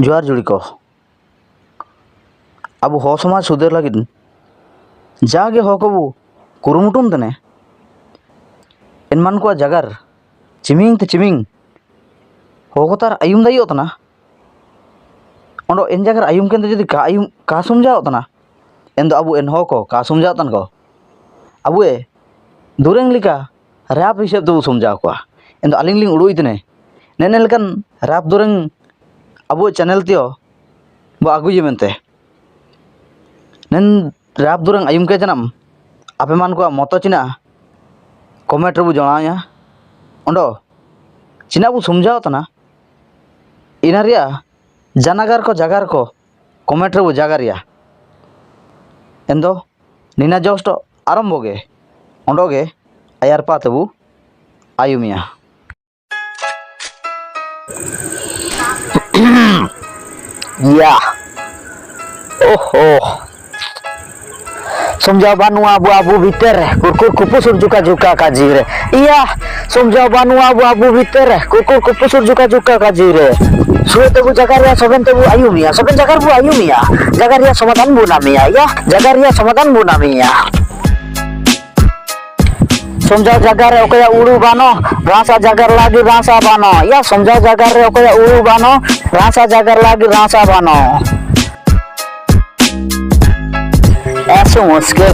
जोहार जुड़ी को अब हो समाज सुधर लगिन जागे हो कबू कुरुमुटुम तने एनमान को जगार चिमिंग ते चिमिंग हो को तार आयुम दाई होतना ओंडो एन जगार आयुम केंद्र जदि का आयुम का समझाओ तना एन दो अबु एन हो को का समझाओ तन को अबु ए दुरेंग लिका रैप हिसाब दो समझाओ को एन दो अलिंग लिंग उड़ुई तने नेने लेकन रैप दुरेंग अबु चैनल तियो बो आगुये मेनते नेन रैप दुरेंग आयुम के जनम आपे मान को मतो चिना कमेंट रे बु जणाया ओंडो चिना बु समझाओ तना इना रिया जगार को कमेंट रे बु जागारिया एन दो निना जस्ट आरंभ गे ओंडो गे आयार पा तबु आयुमिया या ओहो समझाओ बानु आबू आबू भीतर कुरकुर कुपुसुर जुका जुका का जीरे या समझाओ बानु आबू आबू भीतर कुरकुर कुपुसुर जुका जुका का जीरे सुए तबु जगारिया सोबेन तबु आयुमिया सोबेन जगार बु आयुमिया जगारिया समाधान बु नामिया या जगारिया समाधान बु नामिया समझाओ जगार रे ओकया उड़ू बानो रासा जगार लागी रासा बानो या समझाओ जगार रे ओकया उड़ू बानो रासा जगार लागी रासा बानो ऐसे मुस्के